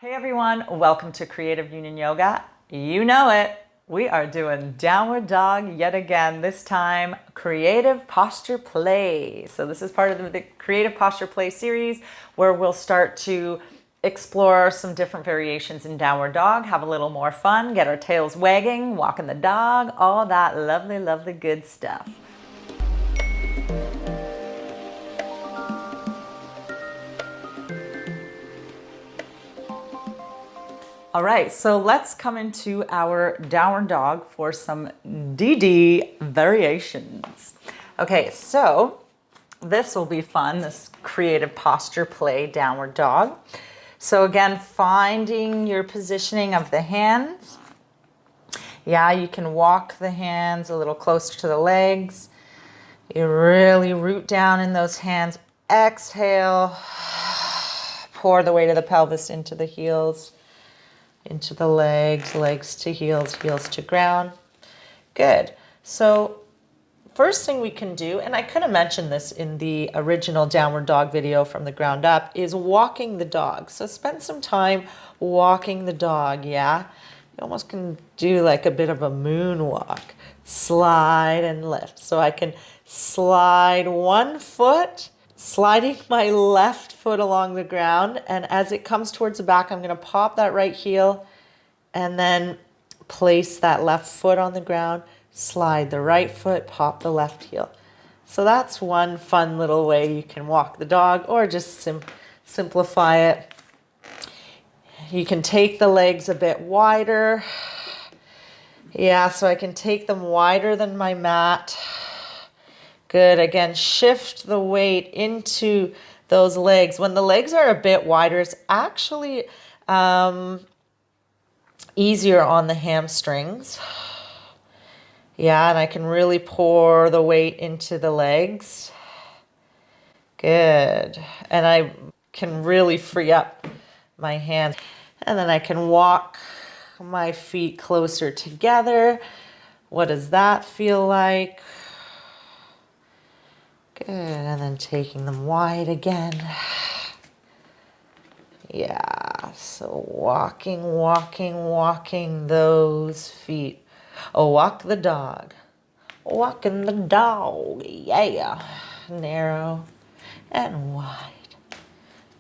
Hey everyone, welcome to Creative Union Yoga. You know it. We are doing downward dog yet again, this time creative posture play. So this is part of the creative posture play series where we'll start to explore some different variations in downward dog, have a little more fun, get our tails wagging, walking the dog, all that lovely, lovely good stuff. All right, so let's come into our downward dog for some DD variations. Okay, so this will be fun, this creative posture play downward dog. So again, finding your positioning of the hands. Yeah, you can walk the hands a little closer to the legs. You really root down in those hands. Exhale, pour the weight of the pelvis into the heels. Into the legs, legs to heels, heels to ground. Good. So first thing we can do, and I could have mentioned this in the original downward dog video from the ground up, is walking the dog. So spend some time walking the dog, yeah? You almost can do like a bit of a moonwalk. Slide and lift. So I can slide one foot, sliding my left foot along the ground, and as it comes towards the back, I'm going to pop that right heel and then place that left foot on the ground, slide the right foot, pop the left heel. So that's one fun little way you can walk the dog, or just simplify it. You can take the legs a bit wider. Yeah, so I can take them wider than my mat. Good. Again, shift the weight into those legs. When the legs are a bit wider, it's actually easier on the hamstrings. Yeah, and I can really pour the weight into the legs. Good. And I can really free up my hands. And then I can walk my feet closer together. What does that feel like? Good, and then taking them wide again. Yeah, so walking, walking, walking those feet. Oh, walk the dog. Walking the dog, yeah. Narrow and wide.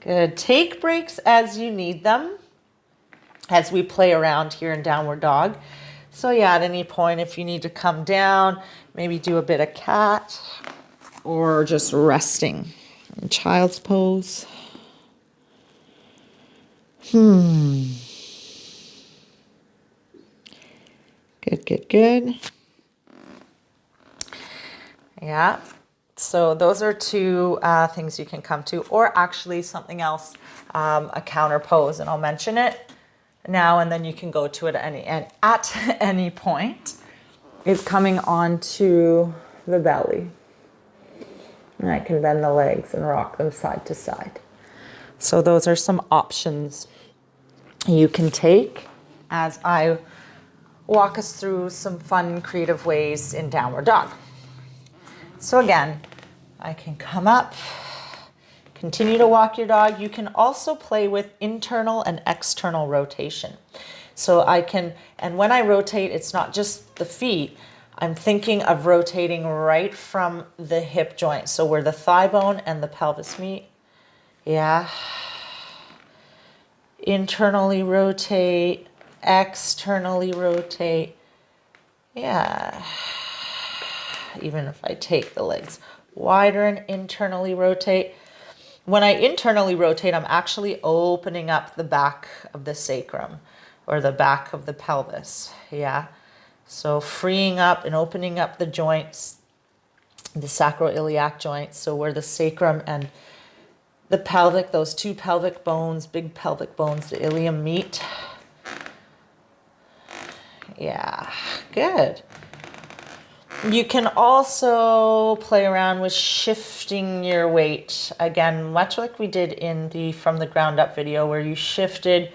Good, take breaks as you need them as we play around here in downward dog. So yeah, at any point if you need to come down, maybe do a bit of cat, or just resting in child's pose. Good, good, good. Yeah, so those are two things you can come to, or actually something else, a counter pose, and I'll mention it now and then you can go to it at any point, is coming onto the belly. And I can bend the legs and rock them side to side. So those are some options you can take as I walk us through some fun, creative ways in downward dog. So again, I can come up, continue to walk your dog. You can also play with internal and external rotation. So I can, and when I rotate, it's not just the feet, I'm thinking of rotating right from the hip joint. So where the thigh bone and the pelvis meet. Yeah. Internally rotate, externally rotate. Yeah. Even if I take the legs wider and internally rotate. When I internally rotate, I'm actually opening up the back of the sacrum or the back of the pelvis. Yeah. So freeing up and opening up the joints, the sacroiliac joints, so where the sacrum and the pelvic, those two pelvic bones, big pelvic bones, the ilium meet. Yeah, good. You can also play around with shifting your weight. Again, much like we did in the from the ground up video, where you shifted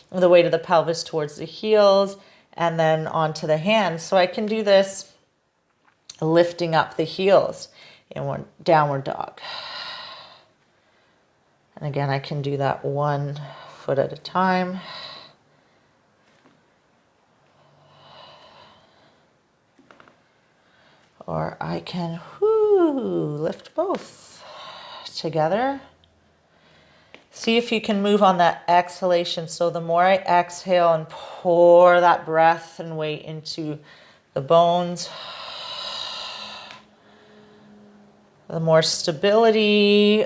the weight of the pelvis towards the heels and then onto the hands. So I can do this lifting up the heels in one downward dog. And again, I can do that one foot at a time. Or I can lift both together. See if you can move on that exhalation. So the more I exhale and pour that breath and weight into the bones, the more stability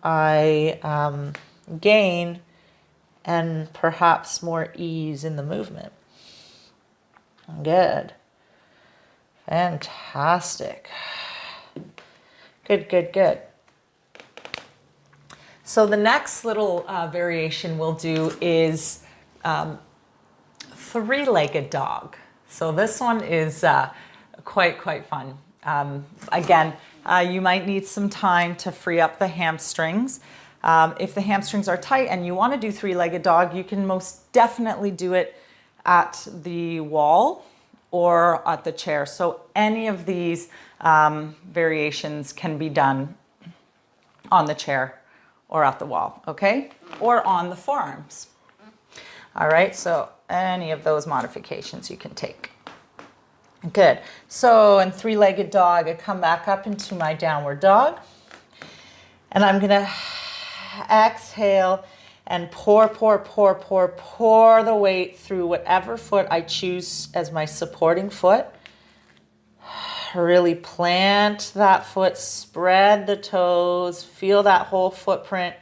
I gain, and perhaps more ease in the movement. Good. Fantastic. Good, good, good. So the next little variation we'll do is three-legged dog. So this one is quite fun. Again, you might need some time to free up the hamstrings. If the hamstrings are tight and you want to do three-legged dog, you can most definitely do it at the wall or at the chair. So any of these variations can be done on the chair or at the wall, okay? Or on the forearms. All right, so any of those modifications you can take. Good. So in three-legged dog, I come back up into my downward dog. And I'm going to exhale and pour the weight through whatever foot I choose as my supporting foot. Really plant that foot, spread the toes, feel that whole footprint.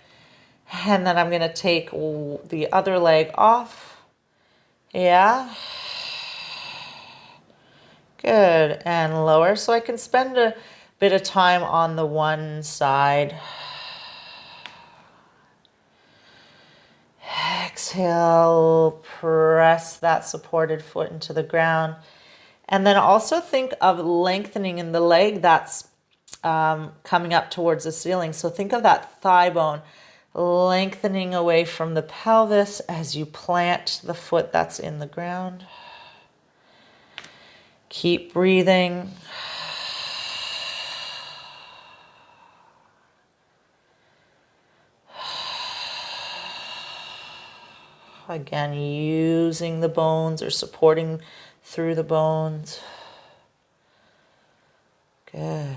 And then I'm going to take the other leg off. Yeah. Good. And lower. So I can spend a bit of time on the one side. Exhale, press that supported foot into the ground. And then also think of lengthening in the leg that's coming up towards the ceiling. So think of that thigh bone lengthening away from the pelvis as you plant the foot that's in the ground. Keep breathing. Again, using the bones or supporting through the bones. Good.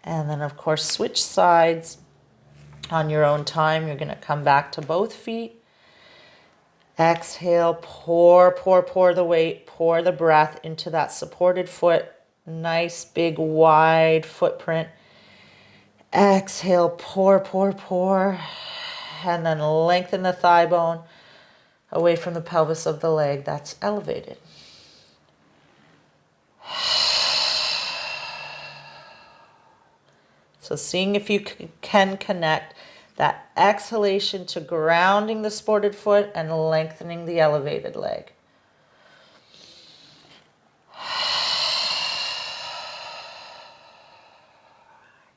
And then, of course, switch sides on your own time. You're going to come back to both feet. Exhale, pour the weight, pour the breath into that supported foot. Nice, big, wide footprint. Exhale, pour. And then lengthen the thigh bone away from the pelvis of the leg that's elevated. So seeing if you can connect that exhalation to grounding the supported foot and lengthening the elevated leg.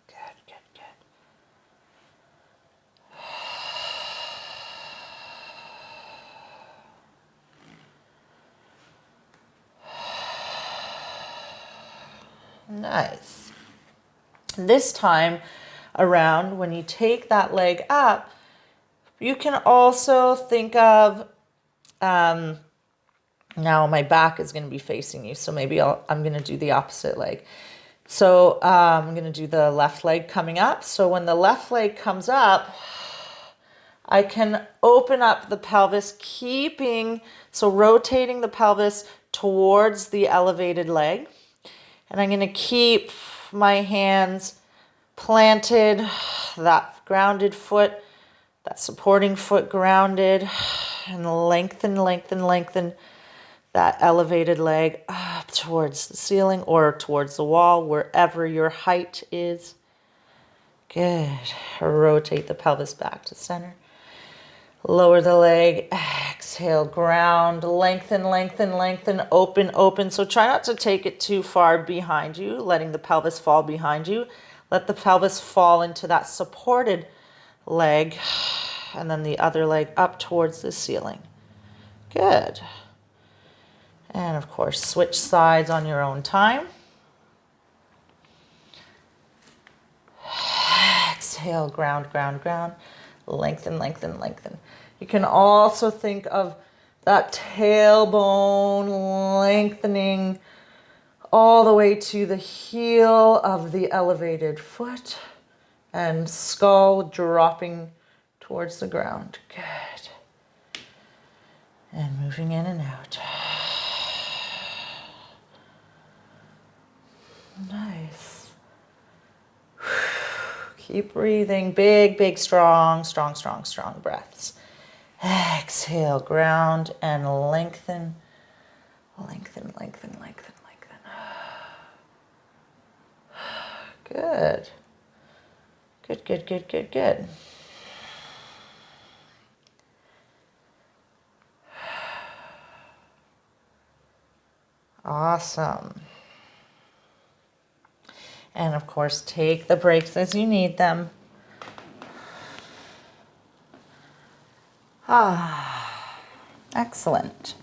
Good. Nice. This time around, when you take that leg up, you can also think of, now my back is going to be facing you, so maybe I'm going to do the opposite leg. So I'm going to do the left leg coming up. So when the left leg comes up, I can open up the pelvis, rotating the pelvis towards the elevated leg. And I'm going to keep my hands planted, that grounded foot, that supporting foot grounded, and lengthen that elevated leg up towards the ceiling or towards the wall, wherever your height is. Good. Rotate the pelvis back to center. Lower the leg, exhale, ground, lengthen, open. So try not to take it too far behind you, letting the pelvis fall behind you. Let the pelvis fall into that supported leg, and then the other leg up towards the ceiling. Good. And of course, switch sides on your own time. exhale, ground, ground, ground. Lengthen, lengthen, lengthen. You can also think of that tailbone lengthening all the way to the heel of the elevated foot and skull dropping towards the ground. Good. And moving in and out. Nice. Keep breathing. Big, big, strong, strong, strong, strong breaths. Exhale, ground and lengthen. Lengthen, lengthen, lengthen, lengthen. Good. Good, good, good, good, good. Awesome. And of course, take the breaks as you need them. Excellent.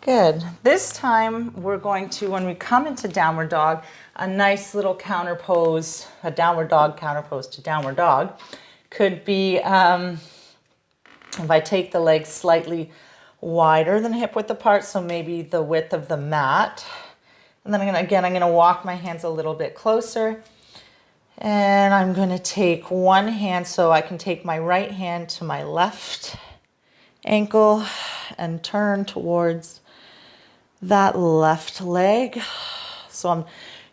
Good. This time we're going to, when we come into downward dog, a nice little counter pose, a downward dog counter pose to downward dog could be, if I take the legs slightly wider than hip width apart, so maybe the width of the mat. And then I'm gonna walk my hands a little bit closer. And I'm gonna take one hand, so I can take my right hand to my left ankle and turn towards that left leg. So I'm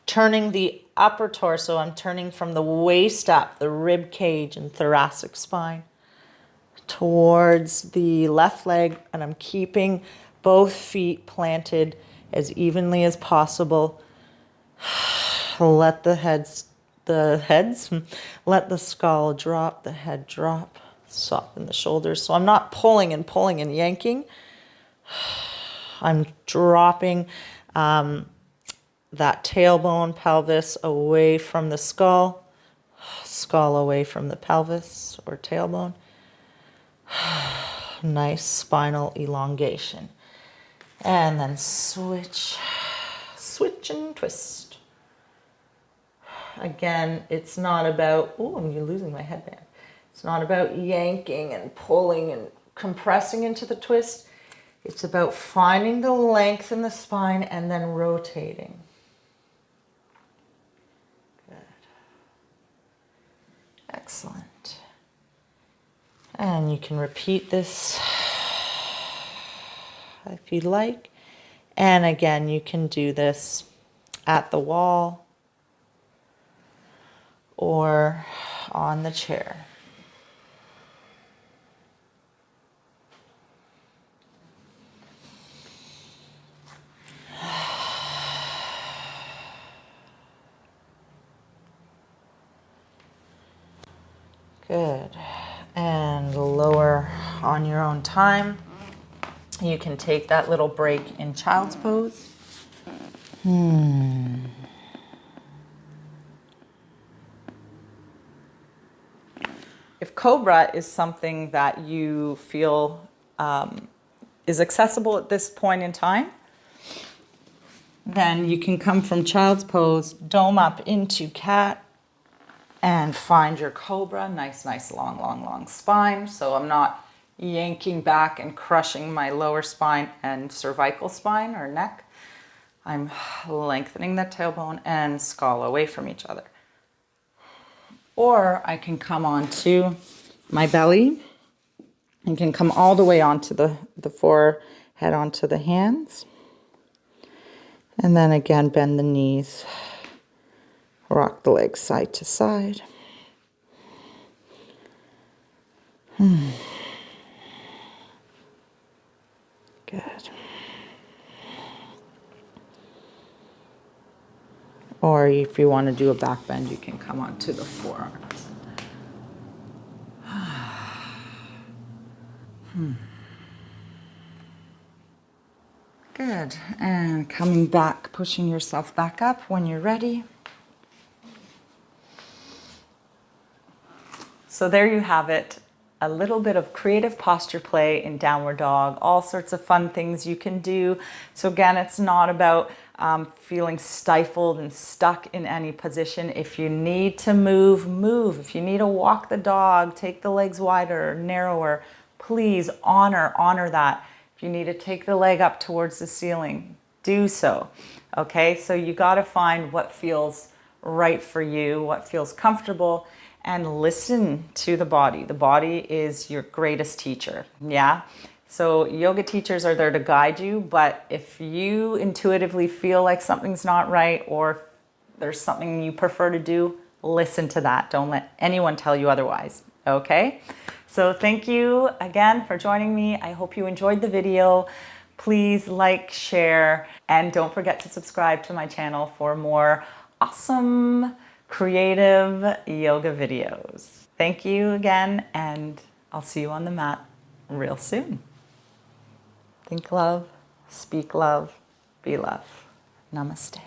turning the upper torso, I'm turning from the waist up, the rib cage and thoracic spine, towards the left leg, and I'm keeping both feet planted as evenly as possible. Let let the skull drop, the head drop, soften the shoulders. So I'm not pulling and pulling and yanking. I'm dropping that tailbone, pelvis away from the skull, skull away from the pelvis or tailbone. Nice spinal elongation. And then switch and twist. Again, it's not about, oh, I'm losing my headband. It's not about yanking and pulling and compressing into the twist. It's about finding the length in the spine and then rotating. Good. Excellent. And you can repeat this if you'd like. And again, you can do this at the wall or on the chair. Good. And lower on your own time. You can take that little break in child's pose. If cobra is something that you feel is accessible at this point in time, then you can come from child's pose, dome up into cat, and find your cobra. Nice, nice, long, long, long spine. So I'm not yanking back and crushing my lower spine and cervical spine or neck. I'm lengthening the tailbone and skull away from each other. Or I can come onto my belly and can come all the way onto the forehead, onto the hands. And then again, bend the knees. Rock the legs side to side. Good. Or if you want to do a back bend, you can come onto the forearms. Good. And coming back, pushing yourself back up when you're ready. So there you have it. A little bit of creative posture play in downward dog, all sorts of fun things you can do. So again, it's not about feeling stifled and stuck in any position. If you need to move, move. If you need to walk the dog, take the legs wider, narrower, please honor that. If you need to take the leg up towards the ceiling, do so. Okay, so you got to find what feels right for you, what feels comfortable, and listen to the body. The body is your greatest teacher. Yeah. So yoga teachers are there to guide you, but if you intuitively feel like something's not right or there's something you prefer to do, listen to that. Don't let anyone tell you otherwise. Okay? So thank you again for joining me. I hope you enjoyed the video. Please like, share, and don't forget to subscribe to my channel for more awesome, creative yoga videos. Thank you again, and I'll see you on the mat real soon. Think love, speak love, be love. Namaste.